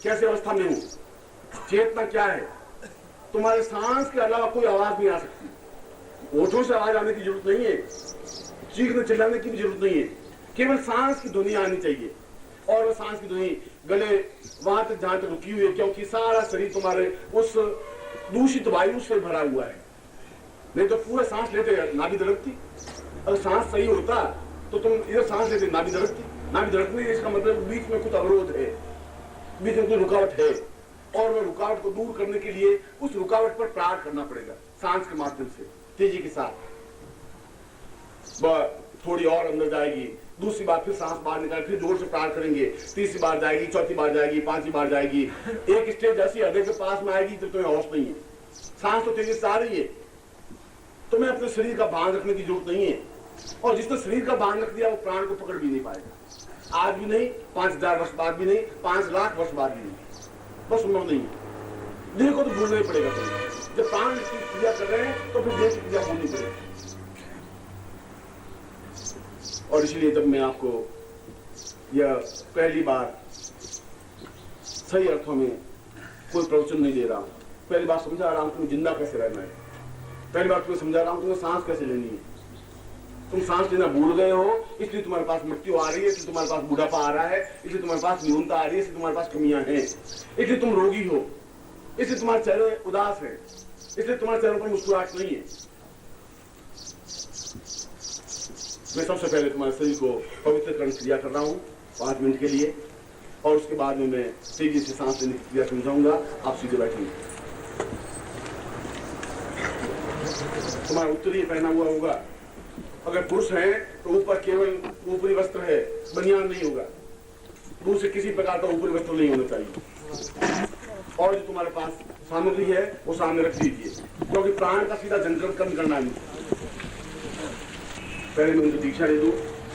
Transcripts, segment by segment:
कैसे अवस्था में हूं, चेतना क्या है। तुम्हारे सांस के अलावा कोई आवाज नहीं आ सकती। होठों से आवाज आने की जरूरत नहीं है, चीखने चिल्लाने की भी जरूरत नहीं है, केवल सांस की ध्वनि आनी चाहिए। और वो सांस की ध्वनि गले वहां तक जहां तक रुकी हुई है, क्योंकि सारा शरीर तुम्हारे उस दूषित वायु से भरा हुआ है। नहीं तो पूरा सांस लेते नाभि धड़कती। अगर सांस सही होता तो तुम इधर सांस लेते नाभि धड़कती। नाभि धड़कने इसका मतलब बीच में कुछ अवरोध है, बीच में कोई रुकावट है, और वह रुकावट को दूर करने के लिए उस रुकावट पर प्रहार करना पड़ेगा सांस के माध्यम से, तेजी के साथ। वह थोड़ी और अंदर जाएगी, दूसरी बार फिर सांस बाहर निकाल, फिर जोर से प्रहार करेंगे, तीसरी बार जाएगी, चौथी बार जाएगी, पांचवी बार जाएगी। एक स्टेज ऐसी हृदय के पास में आएगी तो तुम्हें होश नहीं है, सांस तो तेजी से आ रही है। तुम्हें अपने शरीर का भान रखने की जरूरत नहीं है, और जिसने शरीर का भान रख दिया वो प्राण को पकड़ भी नहीं पाएगा। आज भी नहीं, 5000 वर्ष बाद भी नहीं, 5 लाख वर्ष बाद भी नहीं, बस संभव नहीं है। देह को तो भूलना ही पड़ेगा। जब प्राण की क्रिया कर रहे हैं तो फिर देह की क्रिया भूलनी पड़ेगी। और इसलिए जब मैं आपको यह पहली बार सही अर्थों में कोई प्रवचन नहीं दे रहा हूं, पहली बार समझा रहा हूं तुम्हें जिंदा कैसे रहना है, पहली बार तुम्हें समझा रहा हूं तुम्हें सांस कैसे लेनी है। तुम सांस लेना भूल गए हो, इसलिए तुम्हारे पास मृत्यु आ रही है, इसलिए तुम्हारे पास बुढ़ापा आ रहा है, इसलिए तुम्हारे पास न्यूनता आ रही है, इसलिए तुम्हारे पास कमियां हैं, इसलिए तुम रोगी हो, इसलिए तुम्हारे चेहरे उदास है, इसलिए तुम्हारे चेहरों पर मुस्कुराहट नहीं है। मैं सबसे पहले तुम्हारे शरीर को पवित्र करने की क्रिया कर रहा हूं 5 मिनट के लिए, और उसके बाद में मैं तेजी से सांस लेने की क्रिया समझाऊंगा। आप सीधे बैठेंगे। तुम्हारा उत्तरीय पहना हुआ होगा, अगर पुरुष है तो ऊपर केवल ऊपरी वस्त्र है, बनियान नहीं होगा, दूसरे किसी प्रकार का ऊपरी वस्त्र नहीं होना चाहिए। और जो तुम्हारे पास सामग्री है वो सामने रख दीजिए, क्योंकि प्राण का सीधा जंतरण कम करना है। पहले मैं उनको दीक्षा दे दूं,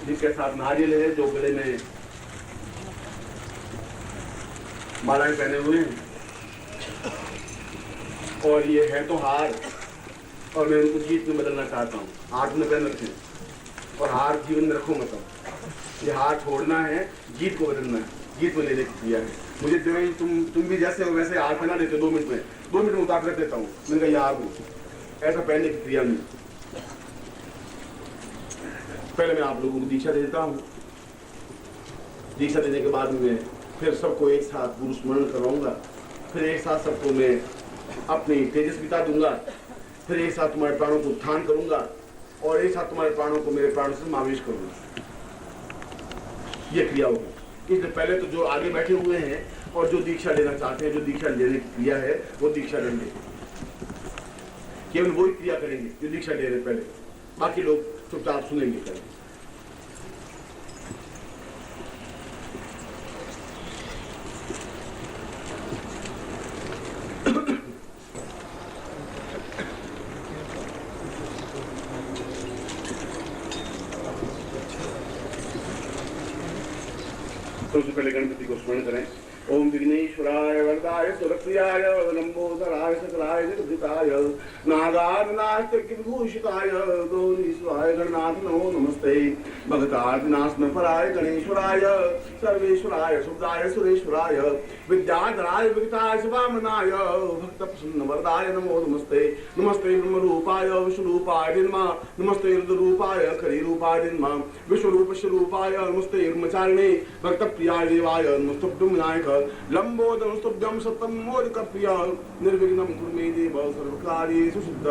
जिसके साथ नारियल है, जो गले में मालाएं पहने हुए हैं, और ये है तो हार, और मैं उनको जीत में बदलना चाहता हूँ। हाथ में पहन रखें, और हार जीवन में रखो मत। ये हार छोड़ना है, जीत को बदलना है, जीत में लेने की क्रिया है। मुझे तुम भी जैसे हो वैसे हार पहना देते 2 मिनट में, 2 मिनट में उतार कर देता हूँ। मैंने कहा यार हूँ, ऐसा पहनने की क्रिया नहीं। पहले मैं आप लोगों को दीक्षा देता हूँ। दीक्षा देने के बाद में फिर सबको एक साथ गुरु स्मरण करवाऊंगा, फिर एक साथ सबको मैं अपनी तेजस्विता दूंगा, फिर एक साथ तुम्हारे प्राणों को उत्थान करूंगा, और एक साथ तुम्हारे प्राणों को मेरे प्राणों से समावेश करूंगा। ये क्रिया होगी। इसलिए पहले तो जो आगे बैठे हुए हैं और जो दीक्षा लेना चाहते हैं, जो दीक्षा लेने की क्रिया है, वो दीक्षा लेंगे, केवल वही क्रिया करेंगे जो दीक्षा ले रहे पहले, बाकी लोग चुपचाप सुनेंगे पहले। सबसे पहले गणपति को स्मरण करें। ओम विघ्नेश्वराय वरदाय सुरप्रियाय लंबोदराय सकलाय जगदिताय नागानास्ते विभूषिताय गौरीश्वराय गणनाथ नमो नमस्ते। भगतार्थिनाश्न पराय गणेश्वराय सर्वेश्वराय सुखदाय सुरेश्वराय विद्याधराय विगताय वामनाय भक्त प्रसन्न वरदाय नमो नमस्ते। नमस्ते ब्रह्म रूपाय विष्णु रूपाय नमः, नमस्ते रुद्र रूपाय खरी रूपाय नमः, विश्वरूप स्वरूपाय नमस्ते ब्रह्मचारिणे भक्त प्रियाय देवाय नमस्तुभ्यं विनायक लंबोदरं स्तुभ्यं सत्यं मोदक प्रिय निर्विघ्नं कुरु मे देव सर्वकार्येषु सिद्ध।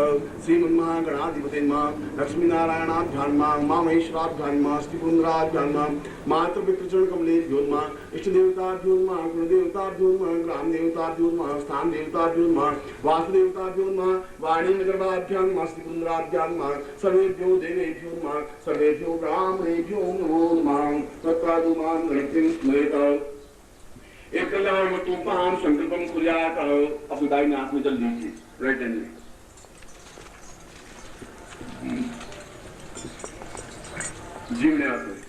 श्रीमन्महागणाधिपते नमः। लक्ष्मीनारायणाभ्यां नमः, महेश्वराभ्यां नमः, श्रीपुरंदराभ्यां नमः, मातृपितृचरण कमलेभ्यो नमः, इष्टदेवताभ्यो नमः, कुलदेवताभ्यो नमः, ग्रामदेवताभ्यो नमः, स्थानदेवताभ्यो नमः, वासुदेवताभ्यो नमः, वाणीनगरवाभ्यां नमः, श्रीपुरंदराभ्यां नमः, सर्वेभ्यो देवेभ्यो नमः, सर्वेभ्यो ब्राह्मणेभ्यो नमो नमः। तत्कादुमां गणपतिं स्मरेत। एक कल्याणमतुपां संकल्पं कुर्यात्। अपनी दाहिने हाथ में जल लीजिए, राइट हैंड में। जीवने हाथ में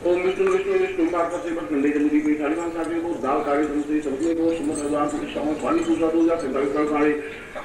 ओम विष्णु विष्णु विष्णु पार्वती पर खंडे जमुनी की खालीमान साथी को दाल काले तुमसे सबसे को सुमत हजार पुरुषां स्वामी पूजा दूजा संकल्प काले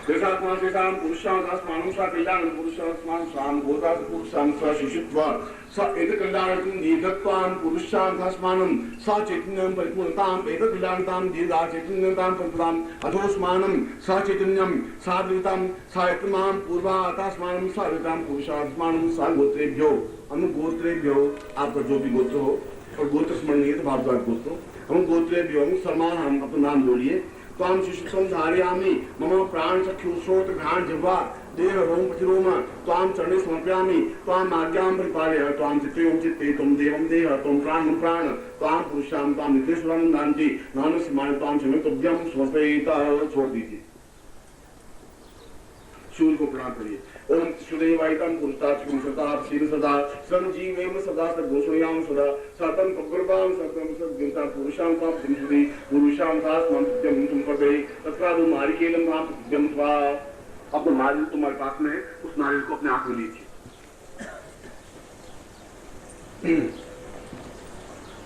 देशात्मा से काम पुरुषां आसमानं सा कल्याण पुरुषां आसमान स्वाम गोदा पुरुषां सा शिशुत्वा सा एक कल्याणं दीर्घत्वां पुरुषां आसमानं सा चैतन्यं परिपूर्णतां एक कल्याणतां दीर्घा चैतन्यतां परिपूर्णतां अथोस्मानं सा चैतन्यं साद्वितां सायतमां पूर्वातास्मानं साद्वितां पुरुषास्मानं सा गोत्रेभ्यो अनुगोत्रेभ्यो आपका जो भी गोत्र हो और गोत्र स्मरण नहीं है तो भारद्वाज गोत्र हम गोत्रेभ्यो समान हम अपना नाम बोलिए त्वां शिशुत्वं धारयामि मम प्राण चक्षु श्रोत घ्राण जिह्वा देह रोम प्रतिरोम त्वां चरणे समर्पयामि त्वां आज्ञां परिपालय त्वां चित्ते चित्ते त्वं देवं देह त्वं प्राणं प्राण त्वां पुरुषां त्वां नित्येश्वरं नान्ति नानस्मान् त्वां च तुभ्यं समर्पयिता छोड़ दीजिए सूर्य को प्रणाम करिए ओम सुदेवायतम पुरुषाचकम सदा शील सदा संजीवेम सदा सद्गोषयाम सदा सतम पग्रपाम सतम सद्गुणता पुरुषां ताप जिनसुदी पुरुषां तास मंत्रजम तुम पदे तत्कादु मारिकेलम नाम जम स्वा अपने नारियल तुम्हारे पास में है उस नारियल को अपने हाथ में लीजिए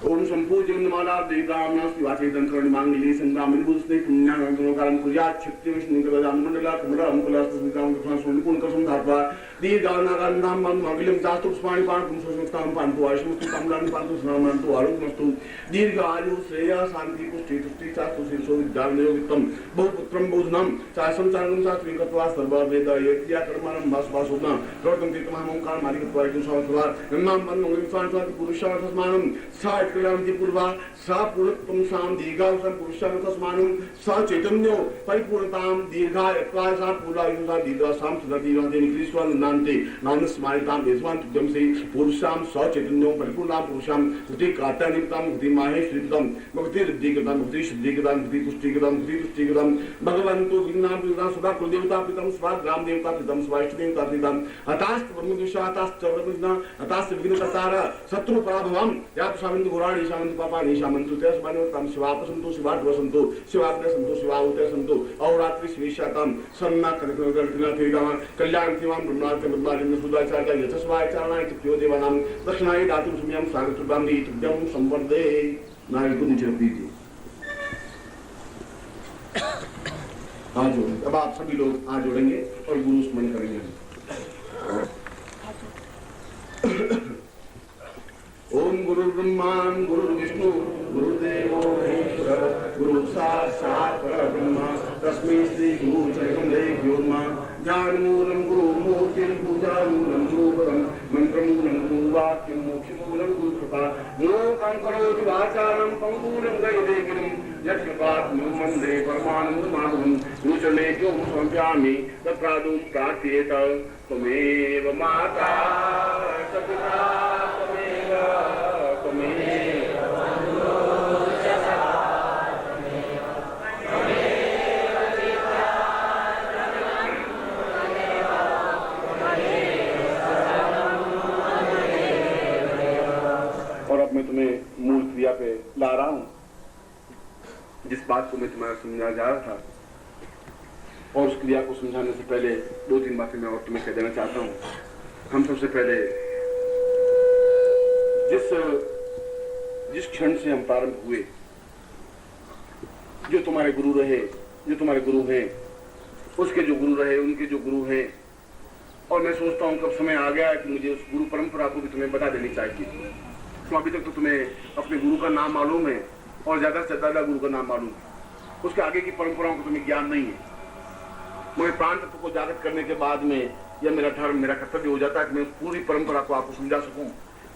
ओम संपूज्यं नमाला देवराम नास्ति वाचे दंकरण मांगली संग्राम विभूषणे पुण्यानंदनोकारं कुर्यात् क्षत्रिय निगदान मंडला कमला अंकुलास्त संग्राम कृष्ण सोनिपुन कसम धात्वा दीर्घानागान्नाम मंगलम दास्तु स्मानि पान पुंसोस्ताम पांतु आयुष्मस्तु कमलानि पांतु स्नामन्तु आरोग्यमस्तु दीर्घ आयु श्रेय शांति पुष्टि तुष्टि चास्तु शिरसो विद्यालयो वित्तम बहुपुत्रं बहुधनम चासं चांगं चात्रिकत्वा सर्व वेद यज्ञ कर्मणं भास्वासुना प्रवर्तन्ते तीर्थमहं ओंकार मालिकत्वा इति संवत्सर नन्नाम मन मंगलम स्वांति पुरुषार्थस्मानं सा कल्याणति पूर्वा सा पूर्णत्वं साम दीर्घावसं पुरुषार्थस्मानं सा चैतन्यो परिपूर्णतां दीर्घायत्वा सा पूर्णायुषा दीर्घा साम सदा दीर्घाते निकृष्टवान् नान्ते नानस्मारितां यजमान तुभ्यं से पुरुषां सा चैतन्यो परिपूर्णां पुरुषां कृति कात्यानितां कृति माहेश्वरितां भक्ति रिद्धिकतां भक्ति सिद्धिकतां भक्ति पुष्टिकतां भक्ति तुष्टिकतां भगवन्तो विघ्नां पिता सदा कुलदेवता पितं स्वा ग्राम देवता पितं स्वा इष्ट देवता पितं हतास्त ब्रह्मदुषा हतास्त चरविघ्न हतास्त विघ्नकर्तार शत्रु पराभवं या शामंत घोराणी शामंत पापा नि शामंत तेस मानवतां शिवापसंतो शिवाद्वसंतो शिवाग्रसंतो शिवाउतसंतो अहोरात्रि श्रीशातां सन्ना कनकनकर्तिना तेगाम कल्याण तिवां ब्रह्मार्थ ब्रह्मारिन्द्र सुदाचार्य यशस्वाय चारणाय तुभ्यो देवानां दक्षिणाय दातुं सुम्यं स्वागतुभ्यां दी तुभ्यं संवर्धे नारी को नीचे रख दीजिए हाथ जोड़ेंगे अब आप सभी लोग हाथ जोड़ेंगे और गुरु स्मरण करेंगे ओम गुरु ब्रह्मा गुरु विष्णु गुरुदेवो महेश्वर गुरु साक्षात् परब्रह्म तस्मै श्री गुरु चरणो नमः ज्ञानमूलं गुरुमूर्तिं पूजामूलं गुरुपदं मन्त्रमूलं गुरुवाक्यं मोक्षमूलं गुरुकृपा मोक्षं करोति वाचालं पङ्गुलं गयदेगिरिं यत्कृपात्मं वन्दे परमानन्दमाधवं गुरुचरणेभ्यो समर्पयामि तत्प्रादुं प्रार्थयेत त्वमेव माता च पिता और अब मैं तुम्हें मूल क्रिया पे ला रहा हूं जिस बात को मैं तुम्हें समझा जा रहा था और उस क्रिया को समझाने से पहले दो तीन बातें मैं और तुम्हें कह देना चाहता हूं। हम सबसे पहले जिस क्षण से हम प्रारंभ हुए जो तुम्हारे गुरु रहे जो तुम्हारे गुरु हैं उसके जो गुरु रहे उनके जो गुरु हैं और मैं सोचता हूं कब समय आ गया है कि मुझे उस गुरु परंपरा को भी तुम्हें बता देनी चाहिए। तो अभी तक तो तुम्हें अपने गुरु का नाम मालूम है और ज्यादा से ज्यादा गुरु का नाम मालूम है, उसके आगे की परंपराओं को तुम्हें ज्ञान नहीं है। मुझे प्राण तत्व को जागृत करने के बाद में यह मेरा धर्म मेरा कर्तव्य हो जाता है कि मैं पूरी परंपरा को आपको समझा सकूं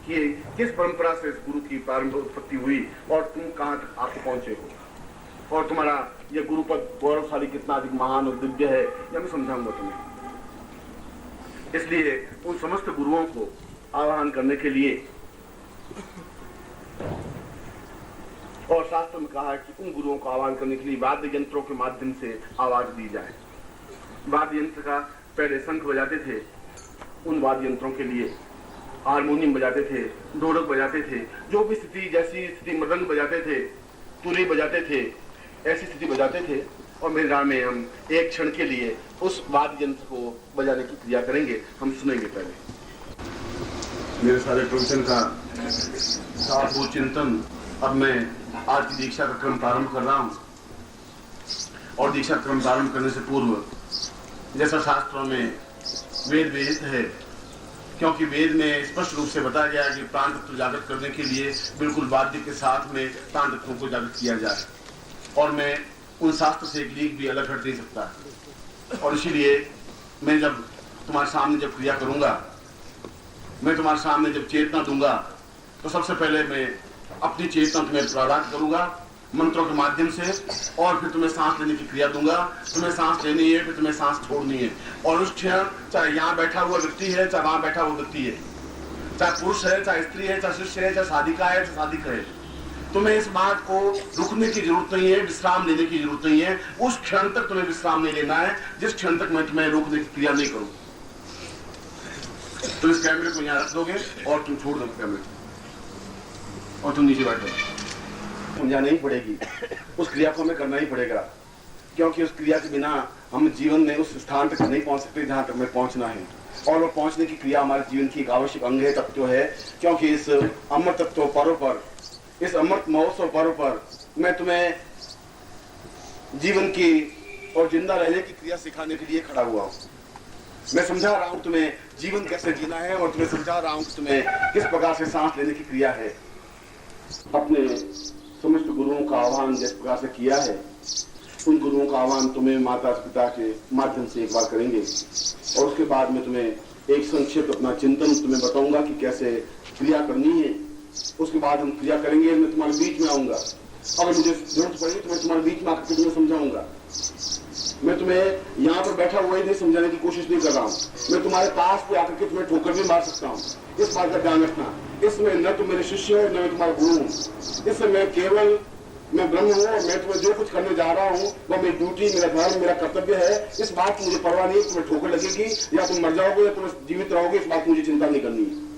कि किस परंपरा से इस गुरु की प्रारंभ उत्पत्ति हुई और तुम कहां तक आके पहुंचे हो और तुम्हारा यह गुरुपद गौरवशाली कितना अधिक महान और दिव्य है यह मैं समझाऊंगा तुम्हें। इसलिए उन समस्त गुरुओं को आह्वान करने के लिए और शास्त्र में कहा है कि उन गुरुओं को आह्वान करने के लिए वाद्य यंत्रों के माध्यम से आवाज दी जाए। वाद्य यंत्र का पहले शंख बजाते थे, उन वाद्य यंत्रों के लिए हारमोनियम बजाते थे, ढोलक बजाते थे, जो भी स्थिति जैसी स्थिति मृदंग बजाते थे, तुरी बजाते थे, ऐसी स्थिति बजाते थे। और मेरे राम में हम एक क्षण के लिए उस वाद्य यंत्र को बजाने की क्रिया करेंगे। हम सुनेंगे पहले। मेरे सारे प्रवचन का साधु चिंतन, अब मैं आज की दीक्षा का क्रम प्रारंभ कर रहा हूँ। और दीक्षा क्रम प्रारंभ करने से पूर्व जैसा शास्त्रों में वेद वेद है, क्योंकि वेद में स्पष्ट रूप से बताया गया है कि प्राण तत्व जागृत करने के लिए बिल्कुल वाद्य के साथ में प्राण तत्वों को जागृत किया जाए, और मैं उन शास्त्र से एक लीक भी अलग हट नहीं सकता। और इसीलिए मैं जब तुम्हारे सामने जब क्रिया करूंगा, मैं तुम्हारे सामने जब चेतना दूंगा, तो सबसे पहले मैं अपनी चेतना तुम्हें प्रदान करूंगा मंत्रों के माध्यम से, और फिर तुम्हें सांस लेने की क्रिया दूंगा। तुम्हें सांस लेनी है, फिर तुम्हें सांस छोड़नी है। और उस क्षण चाहे यहाँ बैठा हुआ व्यक्ति है, चाहे वहां बैठा हुआ व्यक्ति है, चाहे पुरुष है, चाहे स्त्री है, चाहे शिष्य है, चाहे साधिका है, चाहे साधिक है, तुम्हें इस बात को रुकने की जरूरत नहीं है, विश्राम लेने की जरूरत नहीं है। उस क्षण तक तुम्हें विश्राम नहीं लेना है जिस क्षण तक मैं तुम्हें रोकने की क्रिया नहीं करूं। तो इस कैमरे को यहाँ रख दोगे और तुम छोड़ दो कैमरे और तुम नीचे बैठो। समझा नहीं पड़ेगी, उस क्रिया को हमें करना ही पड़ेगा, क्योंकि उस क्रिया के बिना हम जीवन में उस स्थान तक नहीं पहुंच सकते जहां तक हमें पहुंचना है। और वो पहुंचने की क्रिया हमारे जीवन की एक आवश्यक अंग है, तत्व है। क्योंकि इस अमृत तत्व पर्व पर, इस अमृत महोत्सव पर्व पर मैं तुम्हें जीवन की और जिंदा रहने की क्रिया सिखाने के लिए खड़ा हुआ हूँ। मैं समझा रहा हूँ तुम्हें जीवन कैसे जीना है, और तुम्हें समझा रहा हूँ कि तुम्हें किस प्रकार से सांस लेने की क्रिया है। अपने समस्त गुरुओं का आह्वान जिस प्रकार से किया है, उन गुरुओं का आह्वान तुम्हें माता पिता के माध्यम से एक बार करेंगे, और उसके बाद में तुम्हें एक संक्षिप्त अपना चिंतन तुम्हें बताऊंगा कि कैसे क्रिया करनी है। उसके बाद हम क्रिया करेंगे, मैं तुम्हारे बीच में आऊंगा। अगर मुझे जरूरत पड़ेगी तो मैं तुम्हारे बीच में आकर तुम्हें समझाऊंगा। मैं तुम्हें यहाँ पर बैठा हुआ ही नहीं समझाने की कोशिश नहीं कर रहा हूँ, मैं तुम्हारे पास पे आकर के तुम्हें ठोकर भी मार सकता हूँ। इस बात का ध्यान रखना, इसमें न तुम मेरे शिष्य हो, न मैं तुम्हारा गुरु हूँ। इसमें मैं केवल मैं ब्रह्म हूँ, और मैं तुम्हें जो कुछ करने जा रहा हूँ वह मेरी ड्यूटी, मेरा धर्म, मेरा कर्तव्य है। इस बात की मुझे परवाह नहीं, तुम्हें ठोकर लगेगी या तुम मर जाओगे या तुम जीवित रहोगे, इस बात की मुझे चिंता नहीं करनी है।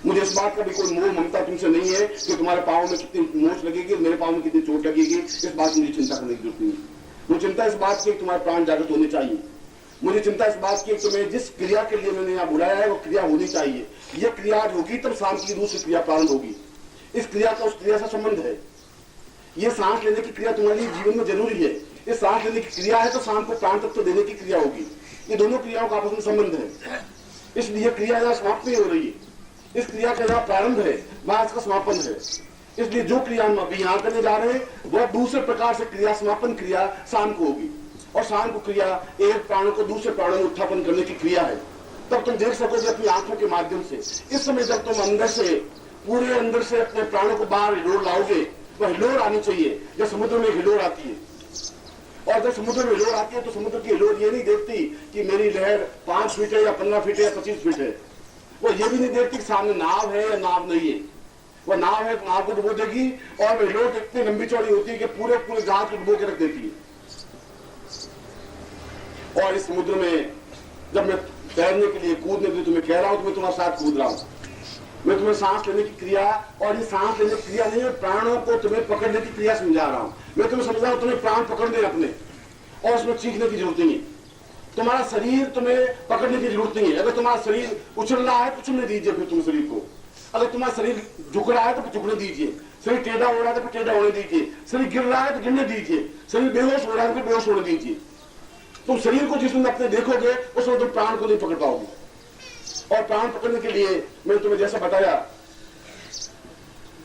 मुझे इस बात का भी कोई मोह ममता तुमसे नहीं है कि तुम्हारे पाँव में कितनी मोच लगेगी, मेरे पाँव में कितनी चोट लगेगी। इस बात की मुझे चिंता करने की जरूरत नहीं है। मुझे चिंता इस बात की तुम्हारे प्राण जागृत होने चाहिए। मुझे चिंता इस बात की तुम्हें जिस क्रिया के लिए मैंने यहाँ बुलाया है वो क्रिया होनी चाहिए। यह क्रिया होगी तब शाम की दूसरी क्रिया प्रारंभ होगी। इस क्रिया का उस क्रिया से संबंध है। ये सांस लेने की क्रिया तुम्हारे लिए जीवन में जरूरी है। इस सांस लेने की क्रिया है तो शाम को प्राण तत्व देने की क्रिया होगी। ये दोनों क्रियाओं का आपस में संबंध है, इसलिए क्रिया यहाँ समाप्त नहीं हो रही है। इस क्रिया का जहाँ प्रारंभ है वहां इसका समापन है। इसलिए जो क्रिया हम अभी यहाँ करने जा रहे हैं वह दूसरे प्रकार से क्रिया, समापन क्रिया शाम को होगी। और शाम को क्रिया एक प्राण को दूसरे प्राणों में उत्थापन करने की क्रिया है। तब तुम देख सकोगे अपनी आंखों के माध्यम से। इस समय जब तुम अंदर से, पूरे अंदर से अपने प्राणों को बाहर हिलोर लाओगे, तो हिलोर आनी चाहिए जब समुद्र में हिलोर आती है। और जब समुद्र में हिलोर आती है तो समुद्र की हिलोर ये नहीं देखती कि मेरी लहर 5 फीट है या 15 फीट है या 25 फीट है। वो ये भी नहीं देखती कि सामने नाव है या नाव नहीं है। वो नाव है तो नाव को डुबो देगी, और हिलोर इतनी लंबी चौड़ी होती है कि पूरे पूरे जहाज को डुबो के रख देती है। और इस समुद्र में जब मैं तैरने के लिए, कूदने के लिए तुम्हें कह रहा हूं तो मैं तुम्हारे साथ कूद रहा हूं। मैं तुम्हें सांस लेने की क्रिया, और ये सांस लेने की क्रिया नहीं है, प्राणों को तुम्हें पकड़ने की क्रिया समझा रहा हूं। मैं तुम्हें समझा रहा हूं तुम्हें प्राण पकड़ने अपने, और उसमें चीखने की जरूरत नहीं है। तुम्हारा शरीर तुम्हें पकड़ने की जरूरत नहीं है। अगर तुम्हारा शरीर उछल रहा है तो उछलने दीजिए फिर तुम शरीर को। अगर तुम्हारा शरीर झुक रहा है तो फिर झुकने दीजिए। शरीर टेढ़ा हो रहा है तो फिर टेढ़ा होने दीजिए। शरीर गिर रहा है तो गिरने दीजिए। शरीर बेहोश हो रहा है तो फिर बेहोश होने दीजिए। तुम शरीर को जिस दिन अपने देखोगे उसमें तुम प्राण को नहीं पकड़ पाओगे। और प्राण पकड़ने के लिए मैंने तुम्हें जैसा बताया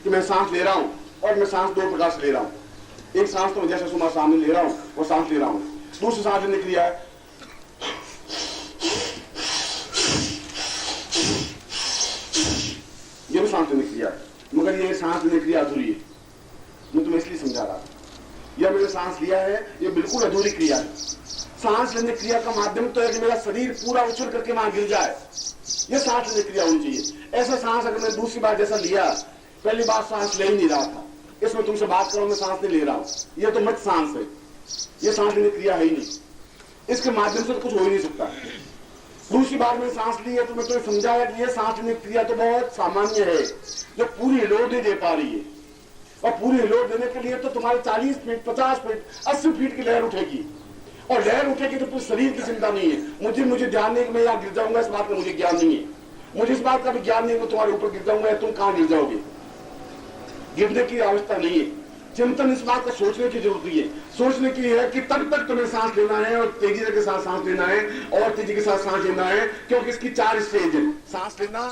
कि मैं सांस ले रहा हूं, और मैं सांस 2 प्रकार से ले रहा हूं। एक सांस तो मैं जैसे तुम्हारे सामने ले रहा हूं वो सांस ले रहा हूं। दूसरी सांस लेने की क्रिया है ये भी सांस लेने की क्रिया है, मगर ये सांस लेने की क्रिया अधूरी है। मैं तुम्हें इसलिए समझा रहा था, यह मैंने सांस लिया है ये बिल्कुल अधूरी क्रिया है। सांस लेने क्रिया का माध्यम तो है कि मेरा शरीर पूरा उछल करके वहां गिर जाए, यह सांस लेने क्रिया होनी चाहिए। ऐसा सांस अगर मैं दूसरी बार जैसा लिया, पहली बार सांस ले ही नहीं रहा था, इसमें तुमसे बात करो मैं सांस नहीं ले रहा हूं, यह तो मत सांस है, यह सांस लेने क्रिया है ही नहीं। इसके माध्यम से तो कुछ हो ही नहीं सकता। दूसरी बार मैंने सांस ली है तो मैं तुम्हें समझाया कि यह सांस लेने क्रिया तो बहुत सामान्य है, जो पूरी हिलोर नहीं दे पा रही है। और पूरी हिलोर देने के लिए तो तुम्हारे 40 फीट, 50 फीट, 80 फीट की लहर उठेगी, और लहर उठेगी तो पूरे शरीर की चिंता नहीं है। मुझे ध्यान नहीं कि मैं यहाँ गिर जाऊंगा, इस बात का मुझे ज्ञान नहीं है। मुझे इस बात का भी ज्ञान नहीं, मैं तुम्हारे ऊपर गिर जाऊंगा या तुम कहां गिर जाओगे। गिरने की अवस्था नहीं है। चिंतन इस बात का सोचने की जरूरत नहीं है। सोचने की है कि तब तक तुम्हें सांस लेना है और तेजी के साथ सांस लेना है और तेजी के साथ सांस लेना है, क्योंकि इसकी 4 स्टेज है। सांस लेना,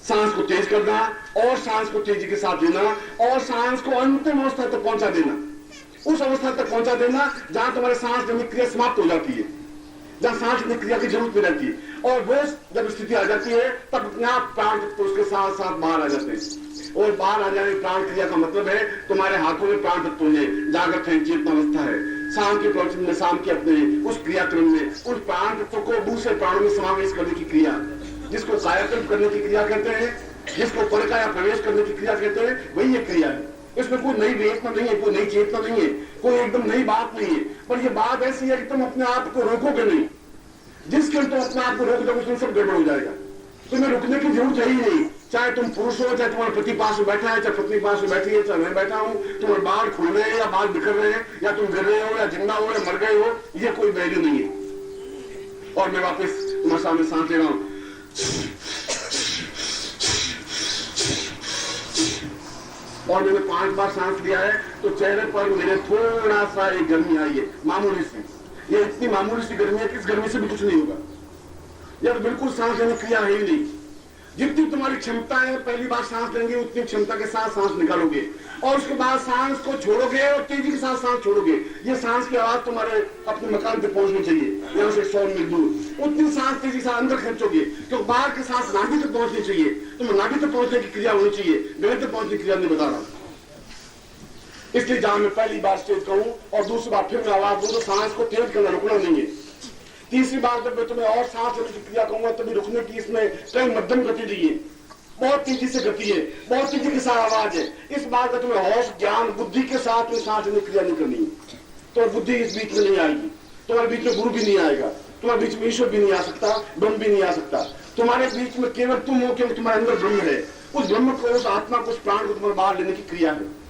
सांस को तेज करना और सांस को तेजी के साथ लेना और सांस को अंतिम अवस्था तक पहुंचा देना। उस अवस्था तक पहुंचा देना जहां तुम्हारे सांस लेने की क्रिया समाप्त हो जाती है, जहां सांस लेने की क्रिया की जरूरत नहीं रहती है। और वो जब स्थिति आ जाती है तब अपने आप प्राण तत्व उसके साथ साथ बाहर आ जाते हैं। और बाहर आ जाने प्राण क्रिया का मतलब है तुम्हारे हाथों में प्राण तत्व है, जागृत है, चेतना अवस्था है। शाम के प्रवचन में, शाम के अपने उस क्रियाक्रम में उन प्राण तत्वों को दूसरे प्राणों में समावेश करने की क्रिया, जिसको कायाकल्प करने की क्रिया कहते हैं, जिसको परकाया प्रवेश करने की क्रिया कहते हैं, वही ये क्रिया है। इसमें कोई नई वेदना नहीं है, कोई नई चेतना नहीं है, कोई एकदम नई बात नहीं है। पर ये बात ऐसी है कि तुम अपने आप को रोकोगे नहीं। जिस क्षण तुम अपने आप को रोक दोगे उसमें सब गड़बड़ हो जाएगा। तुम्हें रुकने की जरूरत है ही नहीं। चाहे तुम पुरुष हो, चाहे तुम्हारा पति पास में बैठा है, चाहे पत्नी पास में बैठी है, चाहे मैं बैठा हूं, तुम्हारे बाल खुल रहे हैं या बाल बिखर रहे हैं, या तुम गिर रहे हो या जिंदा हो या मर गए हो, ये कोई वैल्यू नहीं है। और मैं वापस तुम्हारे सामने सांस ले रहा हूं और मैंने 5 बार सांस लिया है तो चेहरे पर मेरे थोड़ा सा एक गर्मी आई है, मामूली सी। ये इतनी मामूली सी गर्मी है कि इस गर्मी से भी कुछ नहीं होगा। यह बिल्कुल सांस लेने की क्रिया है ही नहीं। जितनी तुम्हारी क्षमता है पहली बार सांस लेंगे उतनी क्षमता के साथ सांस निकालोगे और उसके बाद सांस को छोड़ोगे और तेजी के साथ सांस छोड़ोगे। ये सांस की आवाज तुम्हारे अपने मकान पे पहुंचनी चाहिए, यहाँ से 100 मील दूर। उतनी सांस तेजी से अंदर खींचोगे क्योंकि बाहर के सांस नाभि तक पहुंचनी चाहिए। तुम नाभि तक पहुंचने की क्रिया होनी चाहिए, गले तक पहुंचने की क्रिया नहीं बता रहा। इसलिए जहां मैं पहली बार स्टेज कहूं और दूसरी बार फिर मैं आवाज दूं तो सांस को तेज करना, रुकना नहीं है। तीसरी बार जब मैं तुम्हें और सांस लेने की क्रिया कहूंगा तभी रुकने की इसमें कई मध्यम गति दी है, बहुत तेजी से गति है, बहुत तेजी के साथ आवाज है। इस बात का तुम्हें होश, ज्ञान, बुद्धि के साथ में सांस लेने की क्रिया नहीं करनी है। तो बुद्धि इस बीच में नहीं आएगी, तुम्हारे बीच में गुरु भी नहीं आएगा, तुम्हारे बीच में ईश्वर भी नहीं आ सकता, ब्रह्म भी नहीं आ सकता। तुम्हारे बीच में केवल तुम हो, क्योंकि तुम्हारे अंदर ब्रह्म है। उस ब्रह्म को, उस आत्मा को, उस प्राण को तुम्हारे बाहर लेने की क्रिया है।